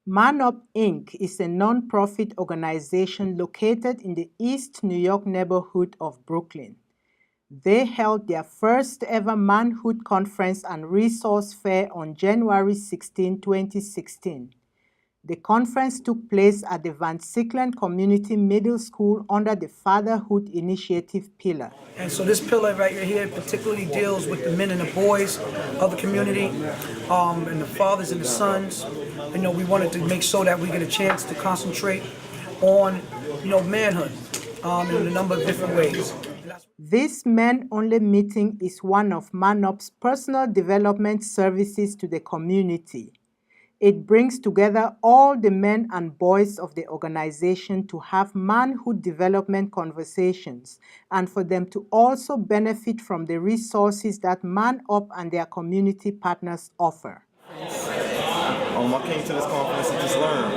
Man Up Inc. is a non-profit organization located in the East New York neighborhood of Brooklyn. They held their first ever Manhood Conference and Resource Fair on January 16, 2016. The conference took place at the Van Sicklen Community Middle School under the Fatherhood Initiative pillar. And so this pillar right here particularly deals with the men and the boys of the community, and the fathers and the sons. We wanted to make sure that we get a chance to concentrate on, manhood in a number of different ways. This men-only meeting is one of Man Up's personal development services to the community. It brings together all the men and boys of the organization to have manhood development conversations and for them to also benefit from the resources that Man Up and their community partners offer. I came to this conference to just learn,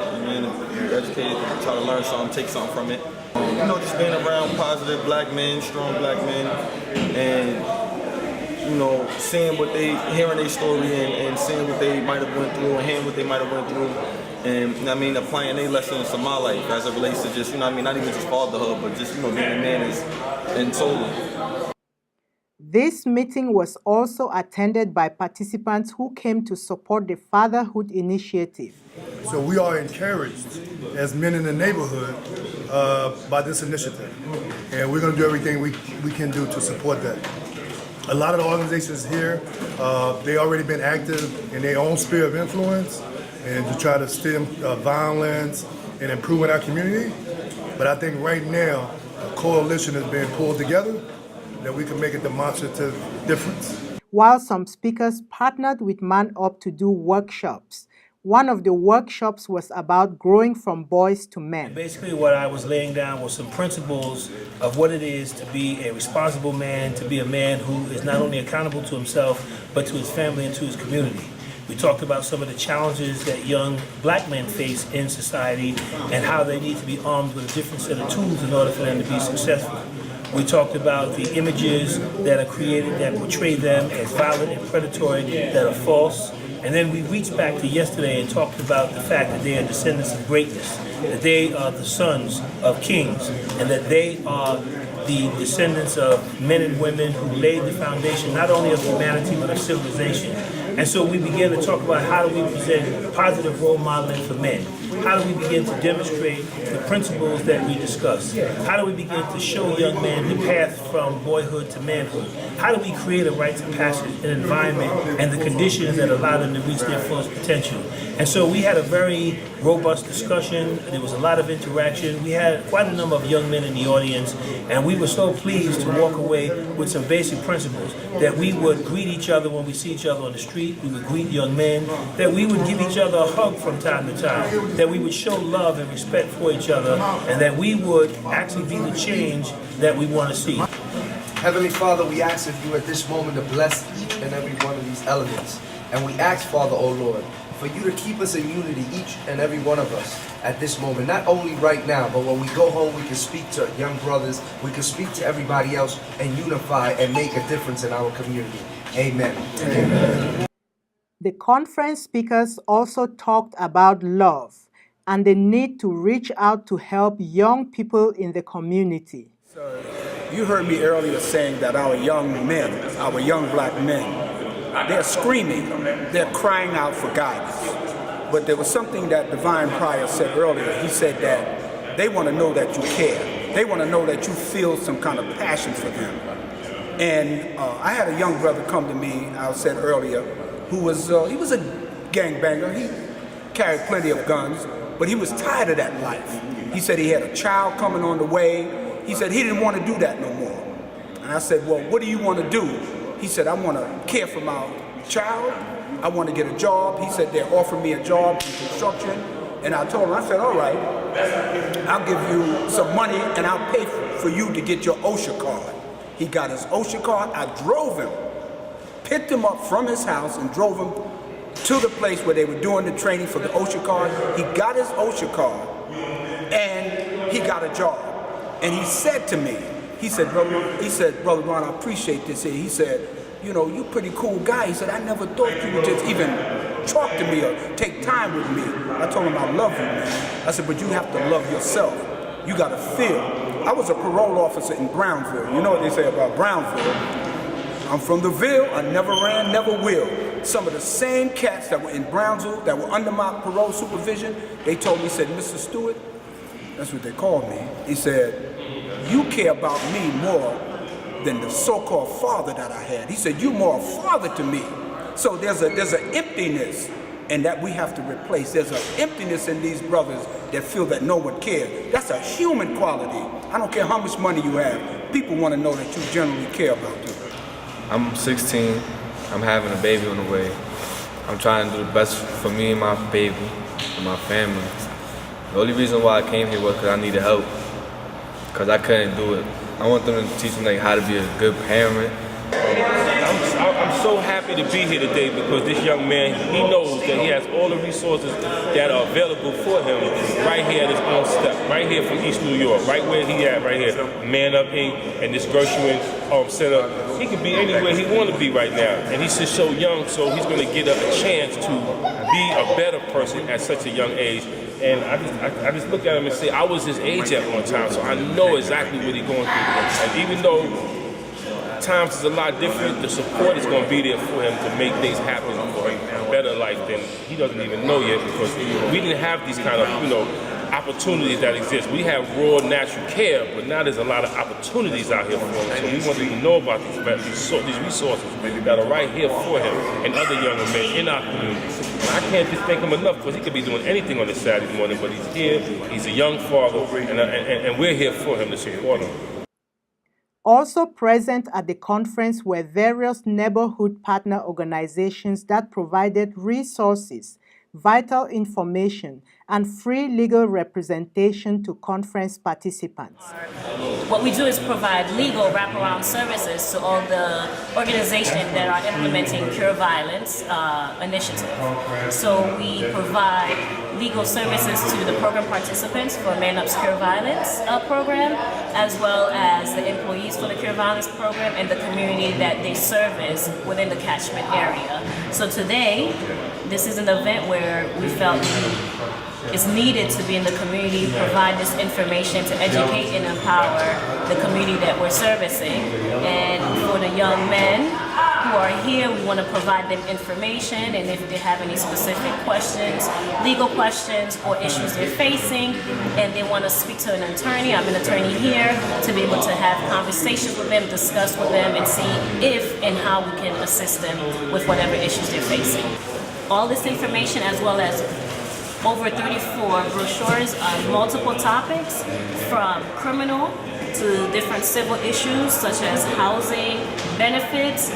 be educated, try to learn something, take something from it. Just being around positive black men, strong black men, and seeing what hearing their story and seeing what they might have went through and hearing what they might have went through, and applying their lessons to my life as it relates to just, not even just fatherhood, but just, being a man and soul. This meeting was also attended by participants who came to support the Fatherhood Initiative. So we are encouraged as men in the neighborhood by this initiative, and we're going to do everything we can do to support that. A lot of the organizations here, they already been active in their own sphere of influence and to try to stem violence and improve in our community. But I think right now, a coalition is being pulled together that we can make a demonstrative difference. While some speakers partnered with Man Up to do workshops, one of the workshops was about growing from boys to men. Basically what I was laying down was some principles of what it is to be a responsible man, to be a man who is not only accountable to himself, but to his family and to his community. We talked about some of the challenges that young black men face in society and how they need to be armed with a different set of tools in order for them to be successful. We talked about the images that are created that portray them as violent and predatory that are false. And then we reached back to yesterday and talked about the fact that they are descendants of greatness, that they are the sons of kings, and that they are the descendants of men and women who laid the foundation not only of humanity but of civilization. And so we began to talk about how do we present positive role modeling for men? How do we begin to demonstrate the principles that we discuss? How do we begin to show young men the path from boyhood to manhood? How do we create a rites of passage, an environment, and the conditions that allow them to reach their fullest potential? And so we had a very robust discussion. There was a lot of interaction. We had quite a number of young men in the audience, and we were so pleased to walk away with some basic principles, that we would greet each other when we see each other on the street, we would greet young men, that we would give each other a hug from time to time, that we would show love and respect for each other, and that we would actually be the change that we want to see. Heavenly Father, we ask of you at this moment to bless each and every one of these elements. And we ask, Father, oh Lord, for you to keep us in unity, each and every one of us, at this moment. Not only right now, but when we go home, we can speak to young brothers, we can speak to everybody else, and unify and make a difference in our community. Amen. Amen. The conference speakers also talked about love and the need to reach out to help young people in the community. So, you heard me earlier saying that our young men, our young black men, they're screaming, they're crying out for guidance. But there was something that Divine Prior said earlier. He said that they want to know that you care. They want to know that you feel some kind of passion for them. And I had a young brother come to me, I said earlier, who was, he was a gangbanger. He carried plenty of guns, but he was tired of that life. He said he had a child coming on the way. He said he didn't want to do that no more. And I said, well, what do you want to do? He said, I want to care for my child. I want to get a job. He said, they're offering me a job in construction. And I told him, I said, all right, I'll give you some money and I'll pay for you to get your OSHA card. He got his OSHA card. I drove him, picked him up from his house and drove him to the place where they were doing the training for the OSHA card. He got his OSHA card and he got a job. And he said to me, he said, Brother Ron, I appreciate this here. He said, you know, you're a pretty cool guy. He said, I never thought you would just even talk to me or take time with me. I told him, I love you, man. I said, but you have to love yourself. You got to feel. I was a parole officer in Brownsville. You know what they say about Brownsville. I'm from the Ville. I never ran, never will. Some of the same cats that were in Brownsville, that were under my parole supervision, they told me, said, Mr. Stewart, that's what they called me. He said, you care about me more than the so-called father that I had. He said, you're more a father to me. So there's an emptiness, and that we have to replace. There's an emptiness in these brothers that feel that no one cares. That's a human quality. I don't care how much money you have. People want to know that you generally care about them. I'm 16. I'm having a baby on the way. I'm trying to do the best for me and my baby and my family. The only reason why I came here was because I needed help, because I couldn't do it. I want them to teach them like how to be a good parent. I'm so happy to be here today because this young man, he knows that he has all the resources that are available for him right here at his own step, right here from East New York, right where he at, right here, Man Up Inc. and this Gershwin Center. He could be anywhere he want to be right now, and he's just so young, so he's going to get a chance to be a better person at such a young age. And I just look at him and say, I was his age at one time, so I know exactly what he's going through. And even though times is a lot different, the support is going to be there for him to make things happen for a better life than he doesn't even know yet, because we didn't have these kind of, opportunities that exist. We have raw natural care, but now there's a lot of opportunities out here for him. So we want him to know about these resources that are right here for him and other younger men in our community. I can't just thank him enough, because he could be doing anything on this Saturday morning, but he's here, he's a young father, and we're here for him to support him. Also present at the conference were various neighborhood partner organizations that provided resources, vital information, and free legal representation to conference participants. What we do is provide legal wraparound services to all the organizations that are implementing Cure Violence initiative. So we provide legal services to the program participants for Man Up's Cure Violence program, as well as the employees for the Cure Violence program and the community that they service within the catchment area. So today, this is an event where we felt it's needed to be in the community, provide this information to educate and empower the community that we're servicing. And for the young men who are here, we want to provide them information, and if they have any specific questions, legal questions or issues they're facing, and they want to speak to an attorney, I'm an attorney here, to be able to have conversations with them, discuss with them, and see if and how we can assist them with whatever issues they're facing. All this information, as well as over 34 brochures on multiple topics, from criminal to different civil issues such as housing, benefits,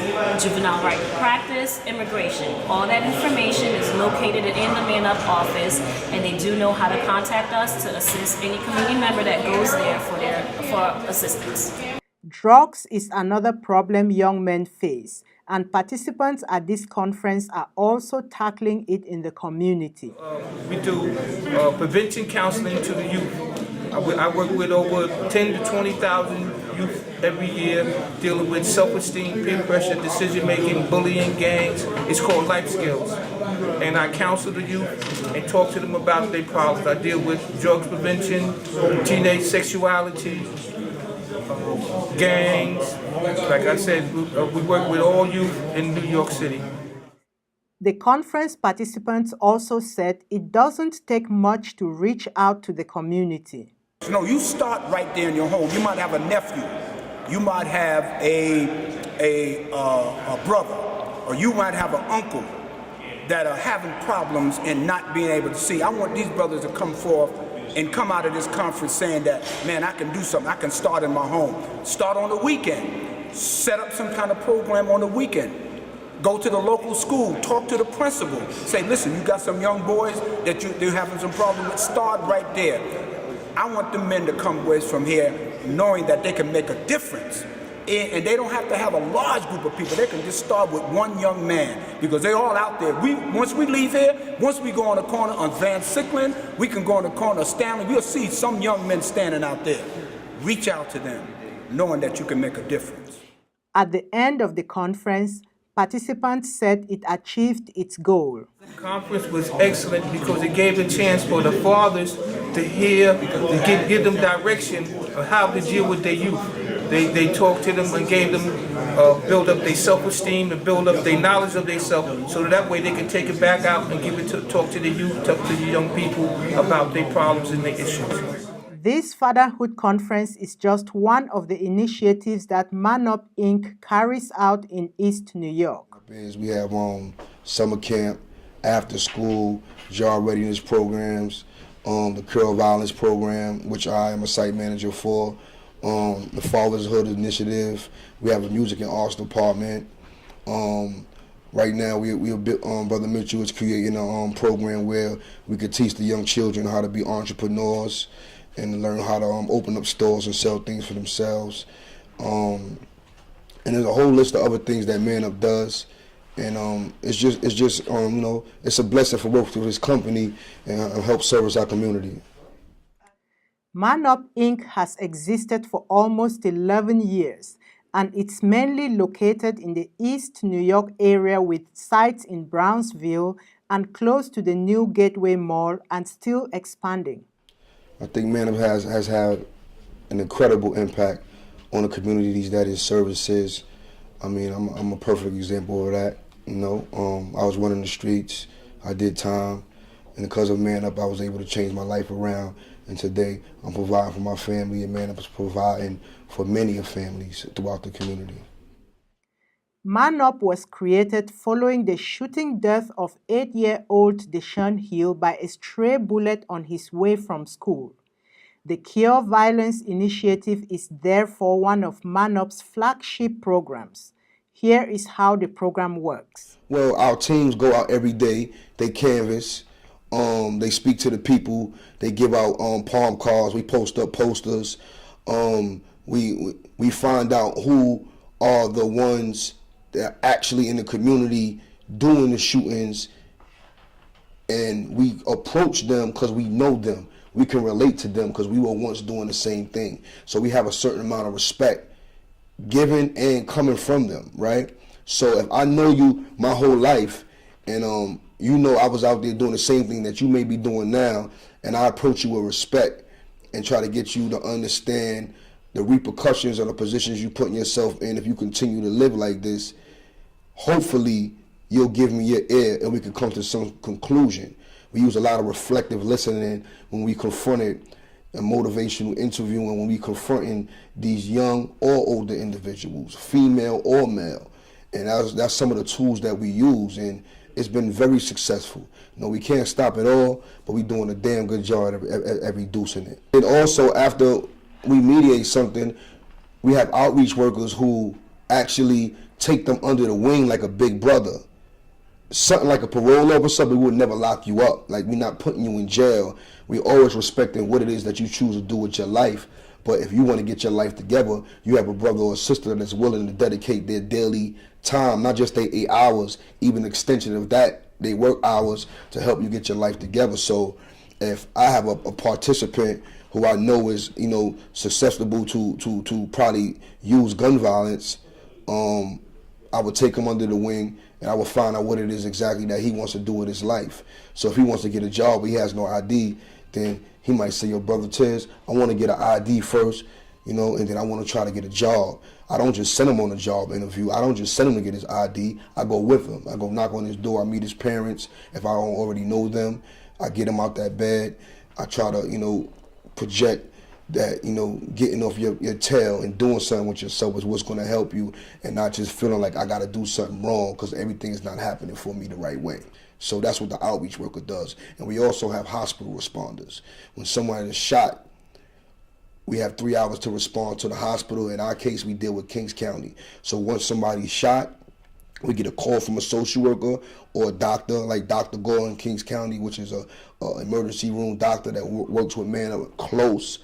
juvenile right practice, immigration. All that information is located in the Man Up office, and they do know how to contact us to assist any community member that goes there for assistance. Drugs is another problem young men face, and participants at this conference are also tackling it in the community. We do prevention counseling to the youth. I work with over 10 to 20,000 youth every year, dealing with self-esteem, peer pressure, decision-making, bullying, gangs. It's called Life Skills. And I counsel the youth and talk to them about their problems. I deal with drugs prevention, teenage sexuality, gangs. Like I said, we work with all youth in New York City. The conference participants also said it doesn't take much to reach out to the community. You start right there in your home. You might have a nephew. You might have a brother, or you might have an uncle that are having problems and not being able to see. I want these brothers to come forth and come out of this conference saying that, man, I can do something. I can start in my home. Start on the weekend. Set up some kind of program on the weekend. Go to the local school. Talk to the principal. Say, listen, you got some young boys that you're having some problem with. Start right there. I want the men to come with from here knowing that they can make a difference. And they don't have to have a large group of people. They can just start with one young man, because they're all out there. Once we leave here, once we go on the corner on Van Sicklen, we can go on the corner of Stanley. We'll see some young men standing out there. Reach out to them, knowing that you can make a difference. At the end of the conference, Participants said it achieved its goal. The conference was excellent because it gave a chance for the fathers to hear, to give them direction of how to deal with their youth. They talked to them and gave them, build up their self-esteem and build up their knowledge of themselves, so that way they can take it back out and give it to, talk to the youth, talk to the young people about their problems and their issues. This Fatherhood Conference is just one of the initiatives that Man Up Inc. carries out in East New York. We have summer camp, after school, job readiness programs, the Cure Violence program, which I am a site manager for, the Fatherhood Initiative. We have a music and arts department. Right now, Brother Mitchell is creating a program where we could teach the young children how to be entrepreneurs and learn how to open up stores and sell things for themselves. And there's a whole list of other things that Man Up does. And it's just you know, it's a blessing for working with his company and help service our community. Man Up Inc. has existed for almost 11 years, and it's mainly located in the East New York area with sites in Brownsville and close to the new Gateway Mall and still expanding. I think Man Up has had an incredible impact on the communities that it services. I mean, I'm a perfect example of that. You know, I was running the streets, I did time, and because of Man Up, I was able to change my life around. And today, I'm providing for my family, and Man Up is providing for many families throughout the community. Man Up was created following the shooting death of 8-year-old Deshaun Hill by a stray bullet on his way from school. The Cure Violence Initiative is therefore one of Man Up's flagship programs. Here is how the program works. Well, our teams go out every day, they canvass, they speak to the people, they give out palm cards, we post up posters, we find out who are the ones that are actually in the community doing the shootings, and we approach them because we know them. We can relate to them because we were once doing the same thing. So we have a certain amount of respect given and coming from them, right? So if I know you my whole life, and you know I was out there doing the same thing that you may be doing now, and I approach you with respect and try to get you to understand the repercussions of the positions you put yourself in if you continue to live like this, hopefully you'll give me your ear and we can come to some conclusion. We use a lot of reflective listening when we confronted and motivational interviewing, when we confronting these young or older individuals, female or male. And that's some of the tools that we use, and it's been very successful. You know, we can't stop it all, but we're doing a damn good job at reducing it. And also, after we mediate something, we have outreach workers who actually take them under the wing like a big brother. Something like a parole officer, we would never lock you up. Like, we're not putting you in jail. We're always respecting what it is that you choose to do with your life. But if you want to get your life together, you have a brother or a sister that's willing to dedicate their daily time, not just their 8 hours, even extension of that, they work hours to help you get your life together. So if I have a participant who I know is, you know, susceptible to probably use gun violence, I would take him under the wing and I would find out what it is exactly that he wants to do with his life. So if he wants to get a job but he has no ID, then he might say, yo, brother Tiz, I want to get an ID first, you know, and then I want to try to get a job. I don't just send him on a job interview. I don't just send him to get his ID. I go with him. I go knock on his door. I meet his parents. If I don't already know them, I get him out that bed. I try to, you know, project that, you know, getting off your tail and doing something with yourself is what's going to help you, and not just feeling like I got to do something wrong because everything is not happening for me the right way. So that's what the outreach worker does. And we also have hospital responders. When someone is shot, we have 3 hours to respond to the hospital. In our case, we deal with Kings County. So once somebody's shot, we get a call from a social worker or a doctor, like Dr. Gore in Kings County, which is a emergency room doctor that works with Man Up close.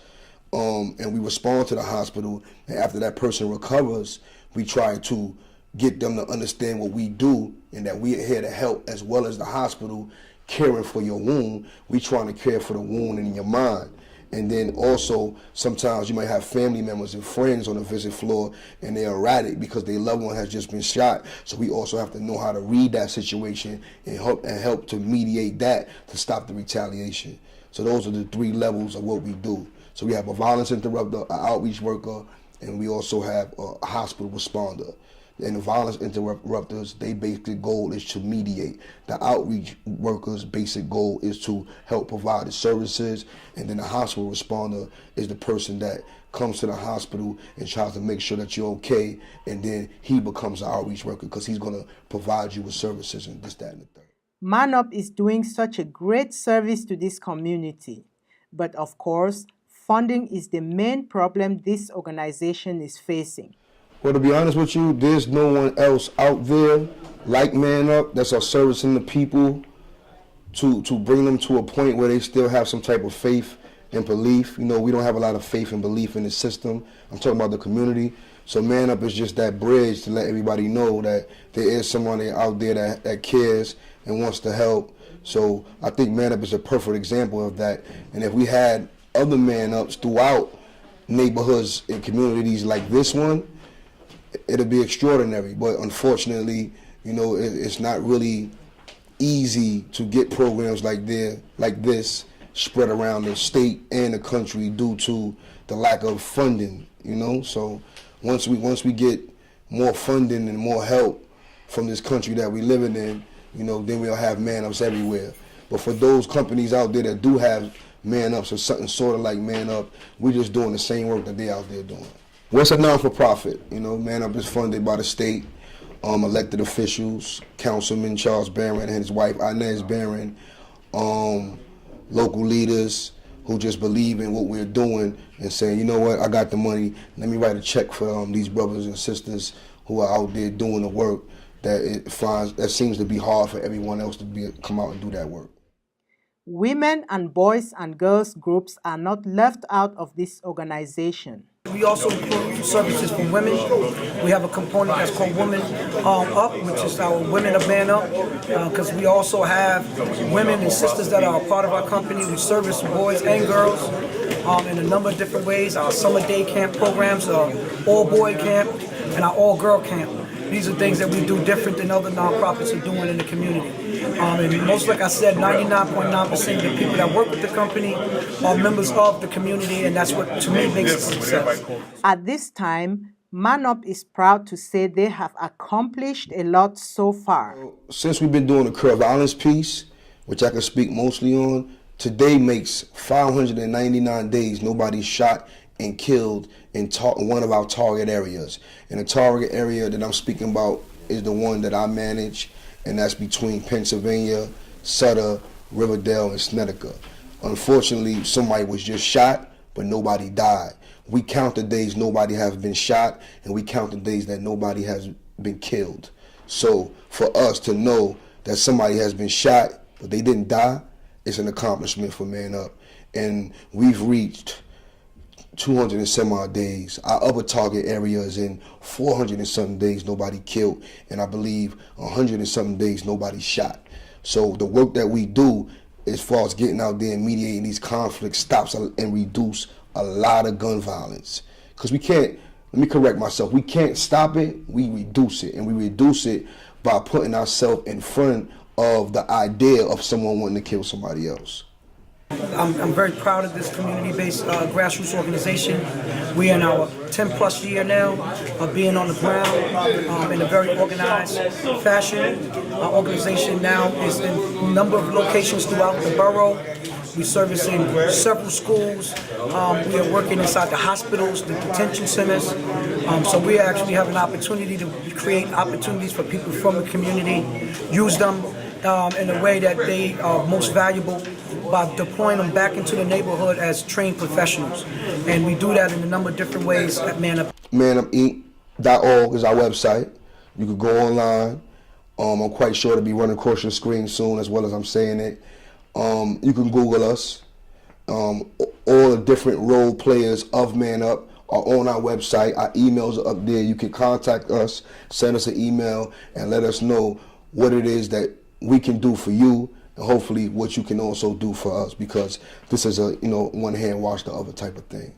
And we respond to the hospital, and after that person recovers, we try to get them to understand what we do and that we are here to help, as well as the hospital caring for your wound. We trying to care for the wound in your mind. And then also, sometimes you might have family members and friends on the visit floor and they're erratic because their loved one has just been shot. So we also have to know how to read that situation and help to mediate that to stop the retaliation. So those are the 3 levels of what we do. So we have a violence interrupter, an outreach worker, and we also have a hospital responder. And the violence interrupters, their basic goal is to mediate. The outreach workers' basic goal is to help provide the services. And then the hospital responder is the person that comes to the hospital and tries to make sure that you're okay. And then he becomes an outreach worker because he's going to provide you with services and this, that, and the third. Man Up is doing such a great service to this community. But of course, funding is the main problem this organization is facing. Well, to be honest with you, there's no one else out there like Man Up that's servicing the people to bring them to a point where they still have some type of faith and belief. You know, we don't have a lot of faith and belief in the system. I'm talking about the community. So Man Up is just that bridge to let everybody know that there is somebody out there that cares and wants to help. So I think Man Up is a perfect example of that. And if we had other Man Ups throughout neighborhoods and communities like this one, it'll be extraordinary. But unfortunately, you know, it's not really easy to get programs like this spread around the state and the country due to the lack of funding, you know. So once we get more funding and more help from this country that we living in, you know, then we'll have Man Ups everywhere. But for those companies out there that do have Man Ups or something sort of like Man Up, we're just doing the same work that they out there doing. What's a non-for-profit? You know, Man Up is funded by the state, elected officials, Councilman Charles Barron and his wife Inez Barron, local leaders who just believe in what we're doing and saying, you know what, I got the money, let me write a check for these brothers and sisters who are out there doing the work that seems to be hard for everyone else to come out and do that work. Women and boys and girls groups are not left out of this organization. We also include services for women. We have a component that's called Women Up, which is our Women of Man Up, because we also have women and sisters that are a part of our company. We service boys and girls in a number of different ways. Our summer day camp programs, our all-boy camp, and our all-girl camp. These are things that we do different than other nonprofits are doing in the community. And most, like I said, 99.9% of the people that work with the company are members of the community, and that's what, to me, makes it a success. At this time, Man Up is proud to say they have accomplished a lot so far. Since we've been doing the Curve Violence piece, which I can speak mostly on, today makes 599 days nobody shot and killed in one of our target areas. And the target area that I'm speaking about is the one that I manage, and that's between Pennsylvania, Sutter, Riverdale, and Snedeker. Unfortunately, somebody was just shot, but nobody died. We count the days nobody has been shot, and we count the days that nobody has been killed. So for us to know that somebody has been shot, but they didn't die, it's an accomplishment for Man Up. And we've reached 200 and some odd days. Our other target area is in 400 and something days nobody killed, and I believe 100 and something days nobody shot. So the work that we do as far as getting out there and mediating these conflicts stops and reduce a lot of gun violence. Because we can't, let me correct myself, we can't stop it, we reduce it. And we reduce it by putting ourselves in front of the idea of someone wanting to kill somebody else. I'm very proud of this community-based grassroots organization. We're in our 10-plus year now of being on the ground in a very organized fashion. Our organization now is in a number of locations throughout the borough. We service in several schools. We are working inside the hospitals, the detention centers. So we actually have an opportunity to create opportunities for people from the community, use them in a way that they are most valuable by deploying them back into the neighborhood as trained professionals. And we do that in a number of different ways at Man Up. ManUpInc.org is our website. You can go online. I'm quite sure to be running across your screen soon as well as I'm saying it. You can Google us. All the different role players of Man Up are on our website. Our emails are up there. You can contact us, send us an email, and let us know what it is that we can do for you and hopefully what you can also do for us, because this is a, one hand wash the other type of thing.